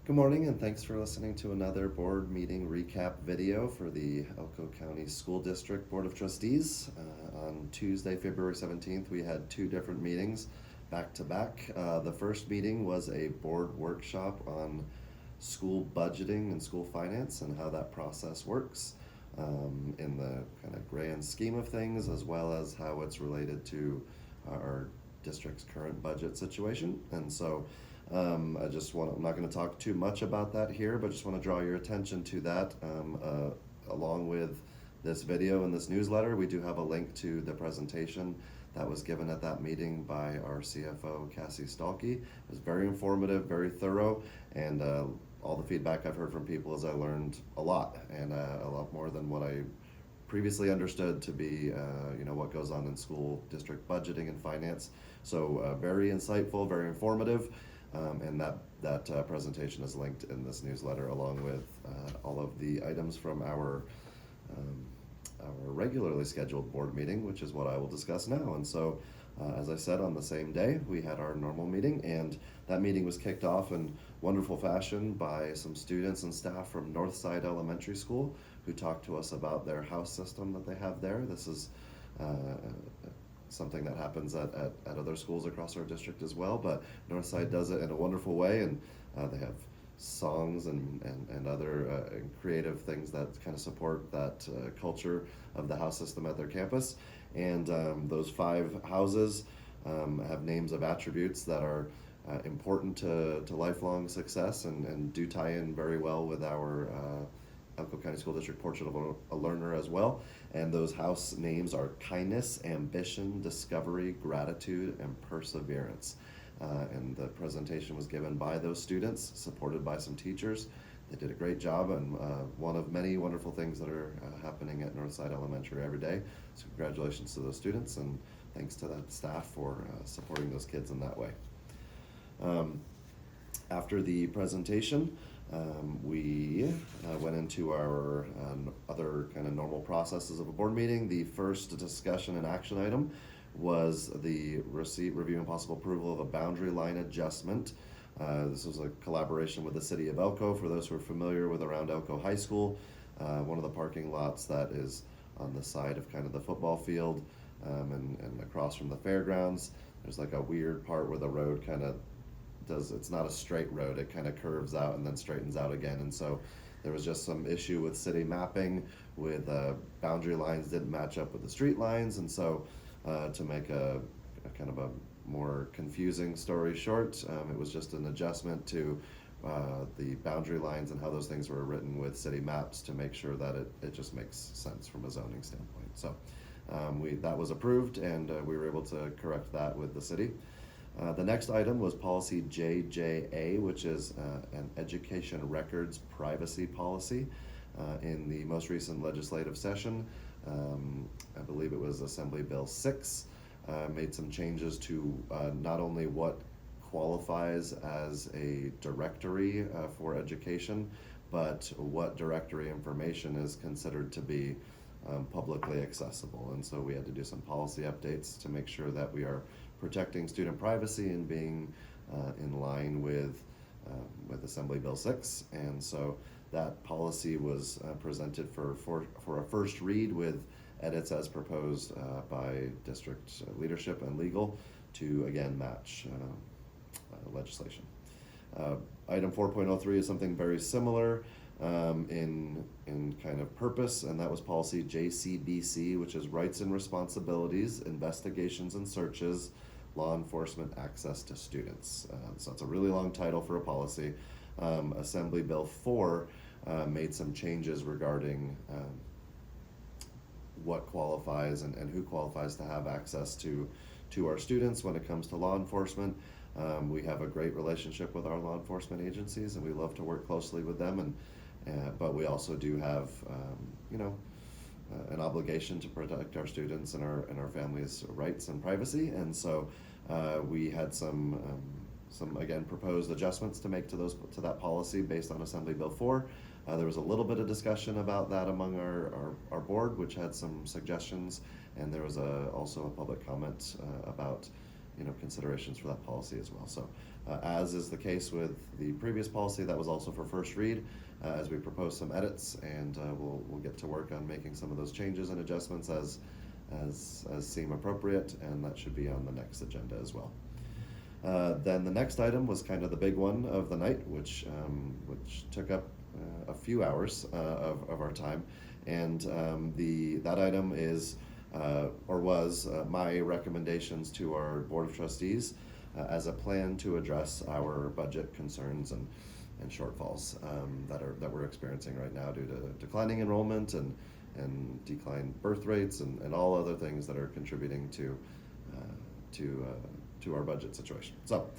Good morning, and thanks for listening to another board meeting recap video for the Elko County School District Board of Trustees. On Tuesday, February 17th, we had two different meetings back to back. The first meeting was a board workshop on school budgeting and school finance and how that process works in the kind of grand scheme of things, as well as how it's related to our district's current budget situation. And so I'm not going to talk too much about that here, but just want to draw your attention to that. Along with this video and this newsletter, we do have a link to the presentation that was given at that meeting by our CFO, Cassie Stalkey. It was very informative, very thorough, and all the feedback I've heard from people is I learned a lot, and a lot more than what I previously understood to be what goes on in school district budgeting and finance. So very insightful, very informative. And that presentation is linked in this newsletter, along with all of the items from our regularly scheduled board meeting, which is what I will discuss now. And so, as I said, on the same day, we had our normal meeting, and that meeting was kicked off in wonderful fashion by some students and staff from Northside Elementary School who talked to us about their house system that they have there. This is something that happens at other schools across our district as well, but Northside does it in a wonderful way, and they have songs and other creative things that kind of support that culture of the house system at their campus. And those 5 houses have names of attributes that are important to lifelong success and do tie in very well with our Elko County School District Portrait of a Learner as well. And those house names are kindness, ambition, discovery, gratitude, and perseverance. And the presentation was given by those students, supported by some teachers. They did a great job, and one of many wonderful things that are happening at Northside Elementary every day. So congratulations to those students, and thanks to that staff for supporting those kids in that way. After the presentation, we went into our other kind of normal processes of a board meeting. The first discussion and action item was the receipt, review, and possible approval of a boundary line adjustment. This was a collaboration with the city of Elko. For those who are familiar with around Elko High School, one of the parking lots that is on the side of kind of the football field and across from the fairgrounds, there's like a weird part where the road kind of it's not a straight road, it kind of curves out and then straightens out again. And so there was just some issue with city mapping with boundary lines didn't match up with the street lines. And so to make a kind of a more confusing story short, it was just an adjustment to the boundary lines and how those things were written with city maps to make sure that it just makes sense from a zoning standpoint. So that was approved, and we were able to correct that with the city. The next item was policy JJA, which is an education records privacy policy. In the most recent legislative session, I believe it was Assembly Bill 6, made some changes to not only what qualifies as a directory for education, but what directory information is considered to be publicly accessible. And so we had to do some policy updates to make sure that we are protecting student privacy and being in line with Assembly Bill 6. And so that policy was presented for a first read with edits as proposed by district leadership and legal to again match legislation. Item 4.03 is something very similar in kind of purpose, and that was policy JCBC, which is rights and responsibilities, investigations and searches, law enforcement access to students. So it's a really long title for a policy. Assembly Bill 4 made some changes regarding what qualifies and who qualifies to have access to our students when it comes to law enforcement. We have a great relationship with our law enforcement agencies, and we love to work closely with them. But we also do have, an obligation to protect our students and our families' rights and privacy. And so we had some again proposed adjustments to make to that policy based on Assembly Bill 4. There was a little bit of discussion about that among our board, which had some suggestions, and there was also a public comment about considerations for that policy as well. So as is the case with the previous policy, that was also for first read, as we propose some edits, and we'll get to work on making some of those changes and adjustments as seem appropriate, and that should be on the next agenda as well. Then the next item was kind of the big one of the night, which took up a few hours of our time, and that item is or was my recommendations to our Board of Trustees as a plan to address our budget concerns and shortfalls that we're experiencing right now due to declining enrollment and declined birth rates and all other things that are contributing to our budget situation. So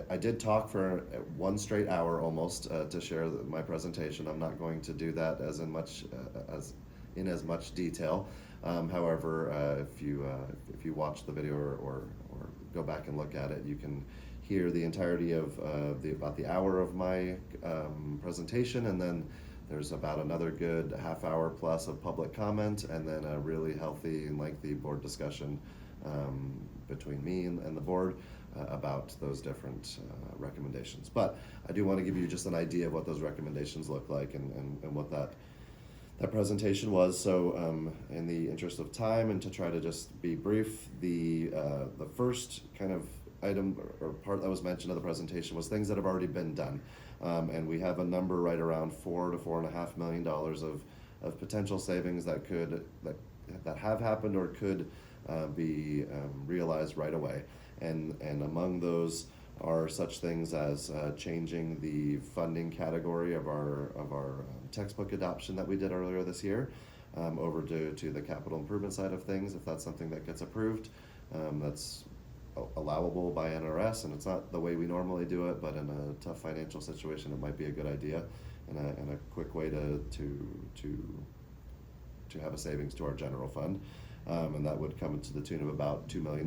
I did talk for one straight hour almost to share my presentation. I'm not going to do that as much detail. However, if you watch the video or go back and look at it, you can hear the entirety of about the hour of my presentation, and then there's about another good half hour plus of public comment, and then a really healthy and lengthy board discussion between me and the board about those different recommendations. But I do want to give you just an idea of what those recommendations look like and what that presentation was. So in the interest of time and to try to just be brief, the first kind of item or part that was mentioned of the presentation was things that have already been done. And we have a number right around $4 to $4.5 million of potential savings that have happened or could be realized right away. And among those are such things as changing the funding category of our textbook adoption that we did earlier this year over to the capital improvement side of things. If that's something that gets approved, that's allowable by NRS, and it's not the way we normally do it, but in a tough financial situation, it might be a good idea and a quick way to have a savings to our general fund, and that would come to the tune of about $2 million.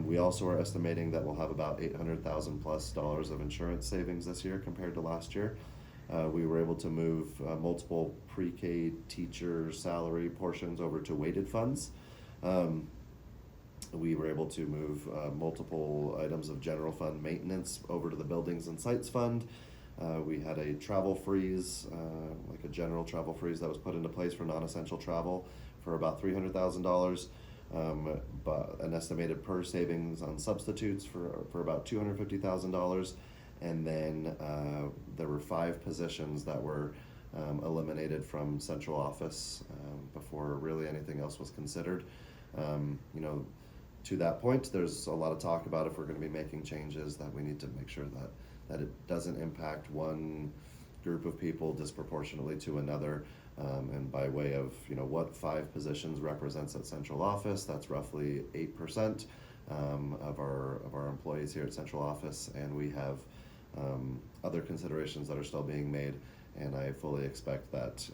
We also are estimating that we'll have about $800,000 plus of insurance savings this year compared to last year. We were able to move multiple pre-K teacher salary portions over to weighted funds. We were able to move multiple items of general fund maintenance over to the buildings and sites fund. We had a travel freeze, like a general travel freeze that was put into place for non-essential travel for about $300,000. But an estimated per savings on substitutes for about $250,000. And then there were 5 positions that were eliminated from central office before really anything else was considered. To that point, there's a lot of talk about if we're going to be making changes that we need to make sure that it doesn't impact one group of people disproportionately to another. And by way of what 5 positions represents at central office, that's roughly 8% of our employees here at central office, and we have other considerations that are still being made. And I fully expect that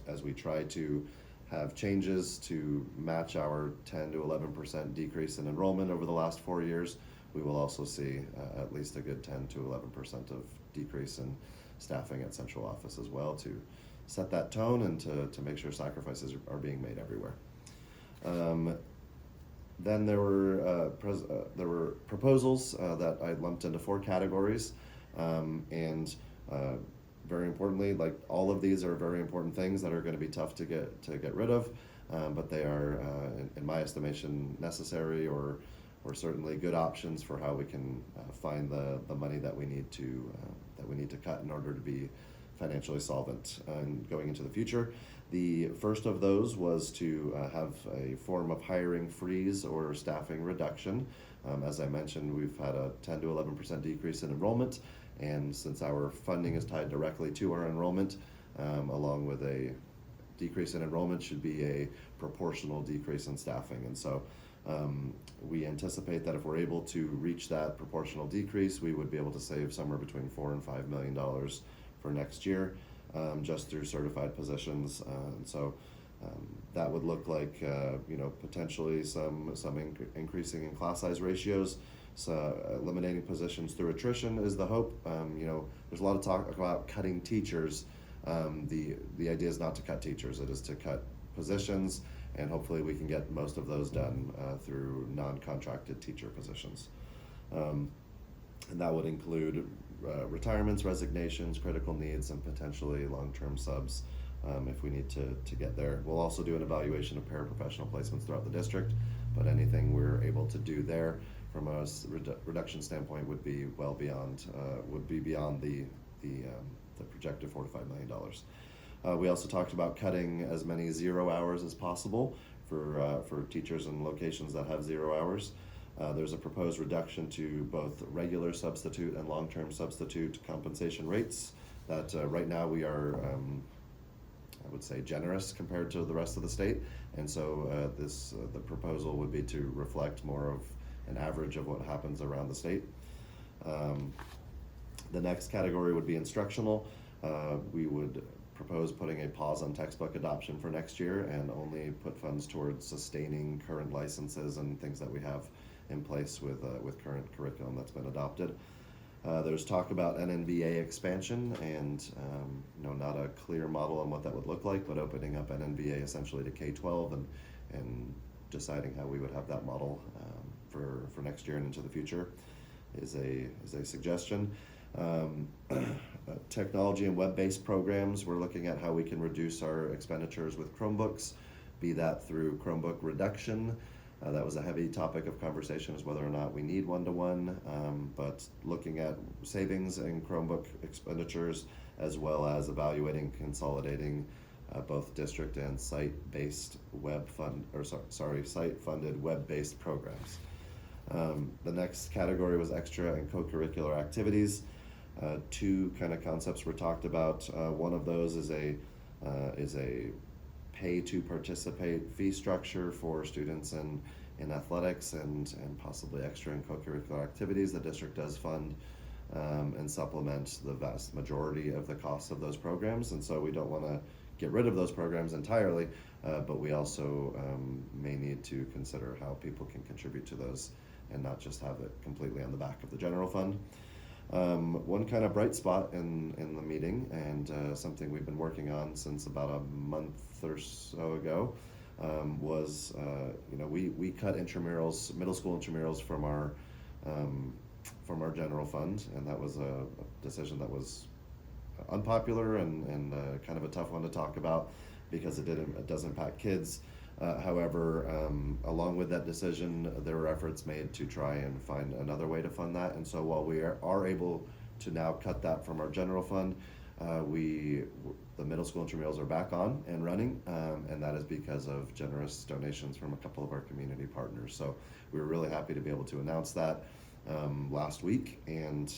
as we try to have changes to match our 10 to 11% decrease in enrollment over the last 4 years, we will also see at least a good 10 to 11% of decrease in staffing at central office as well, to set that tone and to make sure sacrifices are being made everywhere. Then there were proposals that I lumped into 4 categories, and very importantly, like all of these are very important things that are going to be tough to get rid of, but they are, in my estimation, necessary or certainly good options for how we can find the money that we need to cut in order to be financially solvent going into the future. The first of those was to have a form of hiring freeze or staffing reduction. As I mentioned, we've had a 10 to 11% decrease in enrollment, and since our funding is tied directly to our enrollment, along with a decrease in enrollment should be a proportional decrease in staffing. And so we anticipate that if we're able to reach that proportional decrease, we would be able to save somewhere between $4 and $5 million for next year, just through certified positions. And so that would look like potentially some increasing in class size ratios. So eliminating positions through attrition is the hope. There's a lot of talk about cutting teachers. The idea is not to cut teachers; it is to cut positions and hopefully we can get most of those done through non-contracted teacher positions. And that would include retirements, resignations, critical needs, and potentially long-term subs if we need to get there. We'll also do an evaluation of paraprofessional placements throughout the district, but anything we're able to do there from a reduction standpoint would be well beyond the projected $4 to $5 million. We also talked about cutting as many 0 hours as possible for teachers in locations that have 0 hours. There's a proposed reduction to both regular substitute and long-term substitute compensation rates that right now we are, I would say, generous compared to the rest of the state. And so the proposal would be to reflect more of an average of what happens around the state. The next category would be instructional. We would propose putting a pause on textbook adoption for next year and only put funds towards sustaining current licenses and things that we have in place with current curriculum that's been adopted. There's talk about NNVA expansion and not a clear model on what that would look like, but opening up NNVA essentially to K-12 and deciding how we would have that model for next year and into the future is a suggestion. Technology and web-based programs, we're looking at how we can reduce our expenditures with Chromebooks, be that through Chromebook reduction. That was a heavy topic of conversation, is whether or not we need one-to-one, but looking at savings in Chromebook expenditures, as well as evaluating consolidating both district and site-based site-funded web-based programs. The next category was extra and co-curricular activities. Two kind of concepts were talked about. One of those is a pay to participate fee structure for students in athletics and possibly extra and co-curricular activities. The district does fund and supplement the vast majority of the cost of those programs, and so we don't want to get rid of those programs entirely, but we also may need to consider how people can contribute to those and not just have it completely on the back of the general fund. One kind of bright spot in the meeting, and something we've been working on since about a month or so ago, was we cut intramurals, middle school intramurals from our general fund, and that was a decision that was unpopular and kind of a tough one to talk about because it does impact kids. However, along with that decision, there were efforts made to try and find another way to fund that. And so while we are able to now cut that from our general fund, the middle school intramurals are back on and running, and that is because of generous donations from a couple of our community partners. So we were really happy to be able to announce that last week, and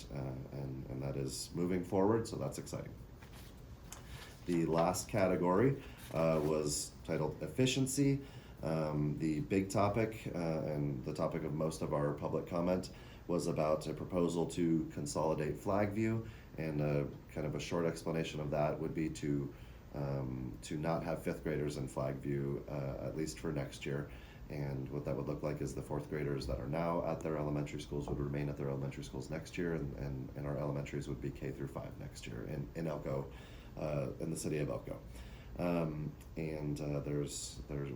that is moving forward, so that's exciting. The last category was titled efficiency. The big topic and the topic of most of our public comment was about a proposal to consolidate Flagview, and kind of a short explanation of that would be to not have fifth graders in Flagview at least for next year. And what that would look like is the fourth graders that are now at their elementary schools would remain at their elementary schools next year, and our elementaries would be K through 5 next year in Elko, in the city of Elko.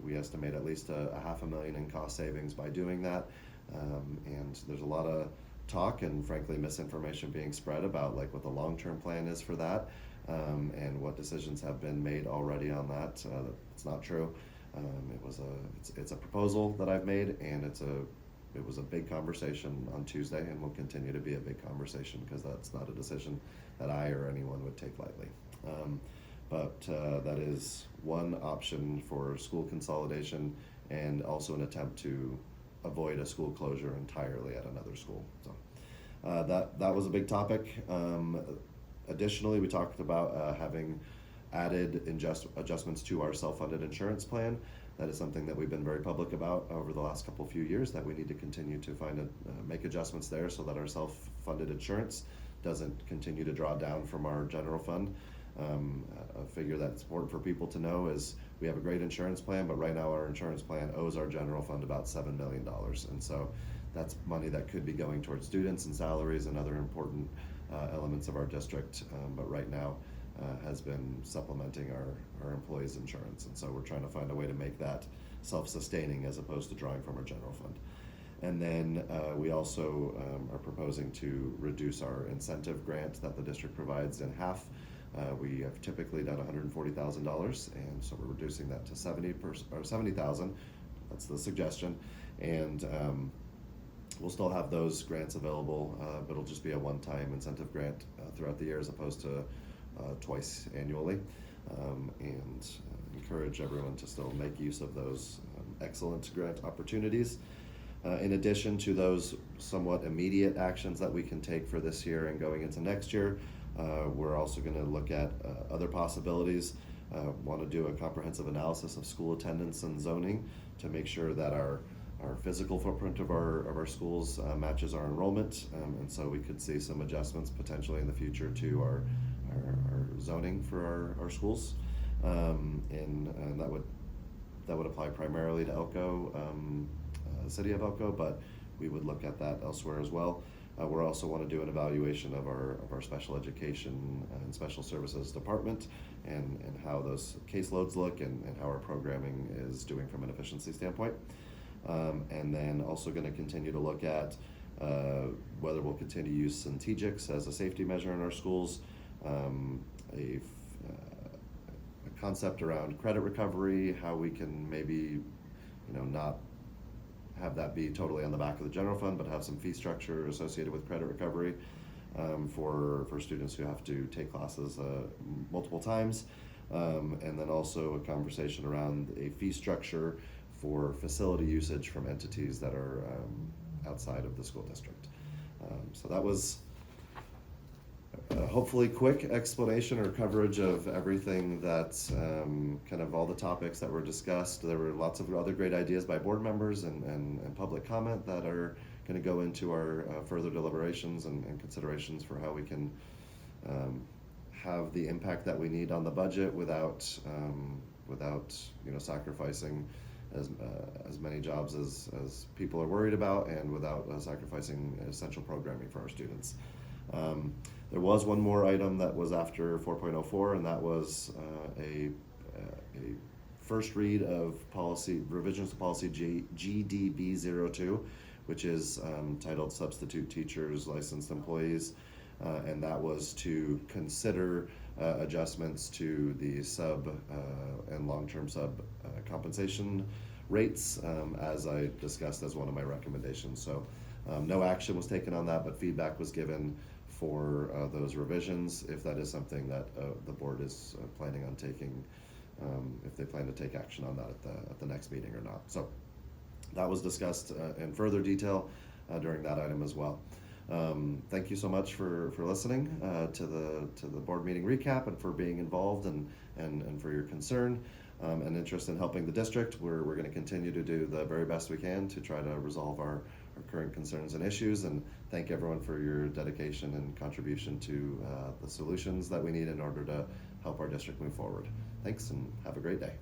We estimate at least a $500,000 in cost savings by doing that. And there's a lot of talk and frankly misinformation being spread about like what the long-term plan is for that, and what decisions have been made already on that. It's not true. It's a proposal that I've made, and it was a big conversation on Tuesday, and will continue to be a big conversation because that's not a decision that I or anyone would take lightly. But that is one option for school consolidation, and also an attempt to avoid a school closure entirely at another school. So that was a big topic. Additionally, we talked about having added adjustments to our self-funded insurance plan. That is something that we've been very public about over the last few years, that we need to continue to make adjustments there so that our self-funded insurance doesn't continue to draw down from our general fund. A figure that's important for people to know is we have a great insurance plan, but right now our insurance plan owes our general fund about $7 million. And so that's money that could be going towards students and salaries and other important elements of our district. But right now has been supplementing our employees' insurance. And so we're trying to find a way to make that self-sustaining as opposed to drawing from our general fund. And then we also are proposing to reduce our incentive grant that the district provides in half. We have typically done $140,000, and so we're reducing that to $70,000. That's the suggestion, and we'll still have those grants available, but it'll just be a one-time incentive grant throughout the year as opposed to twice annually, and encourage everyone to still make use of those excellent grant opportunities. In addition to those somewhat immediate actions that we can take for this year and going into next year, we're also going to look at other possibilities. Want to do a comprehensive analysis of school attendance and zoning to make sure that our physical footprint of our schools matches our enrollment, and so we could see some adjustments potentially in the future to our zoning for our schools, and that would apply primarily to Elko, City of Elko, but we would look at that elsewhere as well. We also want to do an evaluation of our special education and special services department and how those caseloads look and how our programming is doing from an efficiency standpoint. And then also going to continue to look at whether we'll continue to use Centegix as a safety measure in our schools, a concept around credit recovery, how we can maybe, not have that be totally on the back of the general fund, but have some fee structure associated with credit recovery for students who have to take classes multiple times. And then also a conversation around a fee structure for facility usage from entities that are outside of the school district. So that was hopefully quick explanation or coverage of everything that kind of all the topics that were discussed. There were lots of other great ideas by board members and public comment that are going to go into our further deliberations and considerations for how we can have the impact that we need on the budget without sacrificing as many jobs as people are worried about, and without sacrificing essential programming for our students. There was one more item that was after 4.04, and that was a first read of policy revisions to policy GDB02, which is titled Substitute Teachers, Licensed Employees, and that was to consider adjustments to the sub and long-term sub compensation rates, as I discussed as one of my recommendations. So no action was taken on that, but feedback was given for those revisions, if that is something that the board is planning on taking, if they plan to take action on that at the next meeting or not. So that was discussed in further detail during that item as well. Thank you so much for listening to the board meeting recap, and for being involved and for your concern and interest in helping the district. We're going to continue to do the very best we can to try to resolve our current concerns and issues, and thank everyone for your dedication and contribution to the solutions that we need in order to help our district move forward. Thanks, and have a great day.